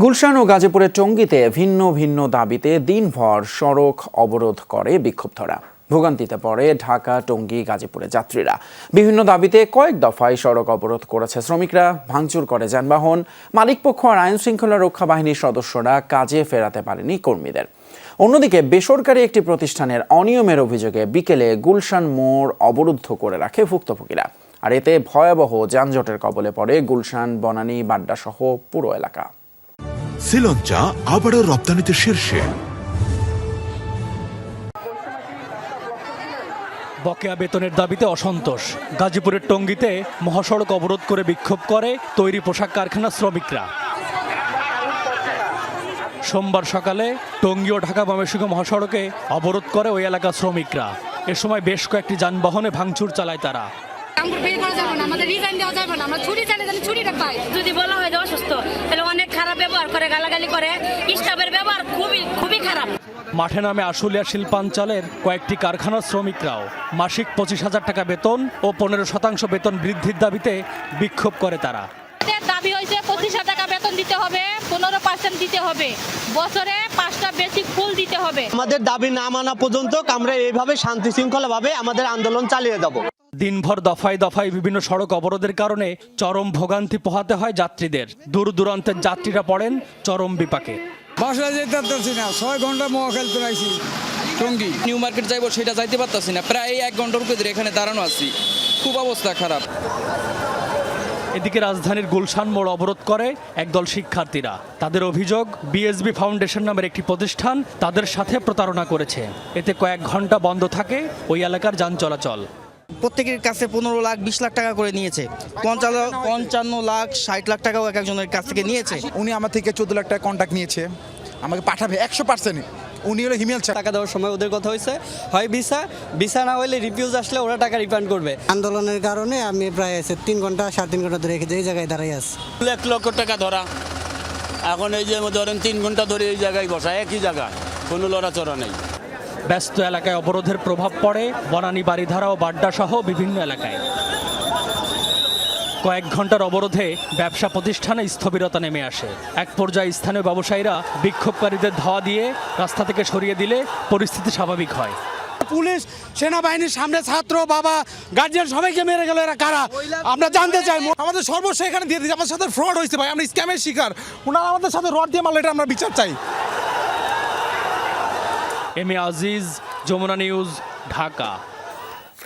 গুলশান ও গাজীপুরের টঙ্গীতে ভিন্ন ভিন্ন দাবিতে দিনভর সড়ক অবরোধ করে বিক্ষুব্ধরা। ভোগান্তিতে পড়ে ঢাকা, টঙ্গী, গাজীপুরের যাত্রীরা। বিভিন্ন দাবিতে কয়েক দফায় সড়ক অবরোধ করেছে শ্রমিকরা, ভাঙচুর করে যানবাহন। মালিকপক্ষ আর আইন শৃঙ্খলা রক্ষা বাহিনীর সদস্যরা কাজে ফেরাতে পারেনি কর্মীদের। অন্যদিকে বেসরকারি একটি প্রতিষ্ঠানের অনিয়মের অভিযোগে বিকেলে গুলশান মোড় অবরুদ্ধ করে রাখে ভুক্তভোগীরা। আর এতে ভয়াবহ যানজটের কবলে পড়ে গুলশান, বনানী, বাড্ডা সহ পুরো এলাকা। শ্রীলঙ্কা আবারও রপ্তানিতে শীর্ষে। বকেয়া বেতনের দাবিতে অসন্তোষ। গাজীপুরের টঙ্গীতে মহাসড়ক অবরোধ করে বিক্ষোভ করে তৈরি পোশাক কারখানার শ্রমিকরা। সোমবার সকালে টঙ্গী ও ঢাকা ময়মনসিংহ মহাসড়কে অবরোধ করে ওই এলাকার শ্রমিকরা। এ সময় বেশ কয়েকটি যানবাহনে ভাঙচুর চালায় তারা। যদি বলা হয় যে অসুস্থ, তাহলে অনেক খারাপ ব্যবহার করে, গালাগালি করে, স্টাফের ব্যবহার খুবই খারাপ। মাঠে নামে আশুলিয়া শিল্পাঞ্চলের কয়েকটি কারখানার শ্রমিকরাও মাসিক 25,000 টাকা বেতন ও 15% বেতন বৃদ্ধির দাবিতে বিক্ষোভ করে তারা। দাবি হয়েছে 25,000 টাকা বেতন দিতে হবে, 15% দিতে হবে, বছরে 5টা বেসিক ফুল দিতে হবে। আমাদের দাবি না মানা পর্যন্ত আমরা এইভাবে শান্তি শৃঙ্খলাভাবে আমাদের আন্দোলন চালিয়ে যাব। দিনভর দফায় দফায় বিভিন্ন সড়ক অবরোধের কারণে চরম ভোগান্তি পোহাতে হয় যাত্রীদের। দূর দূরান্তের যাত্রীরা পড়েন চরম বিপাকে। বাসায় যেতে পারতেছি না, 6 ঘন্টা মহাখাল চলাইছি। টঙ্গী নিউ মার্কেট যাইবো সেটা যাইতে পারতাছি না, প্রায় 1 ঘন্টার উপরে ধরে এখানে দাঁড়ানো আছি, খুব অবস্থা খারাপ। এদিকে রাজধানীর গুলশান মোড় অবরোধ করে একদল শিক্ষার্থীরা। তাদের অভিযোগ, বিএসবি ফাউন্ডেশন নামের একটি প্রতিষ্ঠান তাদের সাথে প্রতারণা করেছে। এতে কয়েক ঘন্টা বন্ধ থাকে ওই এলাকার যান চলাচল। প্রত্যেকের কাছে 15 লাখ 20 লাখ টাকা করে নিয়েছে, 55 লাখ 60 লাখ টাকাও এক একজনের কাছ থেকে নিয়েছে। উনি আমার থেকে 14 লাখ টাকা কন্ট্যাক্ট নিয়েছে, আমাকে পাঠাবে 100%। উনি হলো হিমেল টাকা দেওয়ার সময় ওদের কথা হয়েছে, হয় ভিসা না হলে রিফিউজ আসলে ওরা টাকা রিফান্ড করবে। আন্দোলনের কারণে আমি প্রায় 3 ঘন্টা 3.5 ঘন্টা ধরে এই জায়গায় দাঁড়াই আছি। 1 লক্ষ টাকা ধরা, এখন এই যে ধরেন 3 ঘন্টা ধরে এই জায়গায় বসা, একই জায়গা, কোনো লড়াচড়া নেই। ব্যস্ত এলাকায় অবরোধের প্রভাব পড়ে বনানী, বারিধারা ও বাড্ডা সহ বিভিন্ন এলাকায়। কয়েক ঘন্টার অবরোধে ব্যবসা প্রতিষ্ঠানে স্থবিরতা নেমে আসে। এক পর্যায়ে স্থানীয় ব্যবসায়ীরা বিক্ষোভকারীদের ধাওয়া দিয়ে রাস্তা থেকে সরিয়ে দিলে পরিস্থিতি স্বাভাবিক হয়। পুলিশ, সেনাবাহিনীর সামনে ছাত্র, বাবা, গার্জিয়ান সবাইকে মেরে গেল। এরা কারা আমরা জানতে চাই। আমাদের সর্বস্ব এখানে দিয়ে দিয়েছে, আমার সাথে ফ্রড হয়েছে ভাই, আমরা স্ক্যামের শিকার। ওনারা আমাদের সাথে রড দিয়ে মারলে এটা আমরা বিচার চাই। M A Aziz, Jamuna news, Dhaka.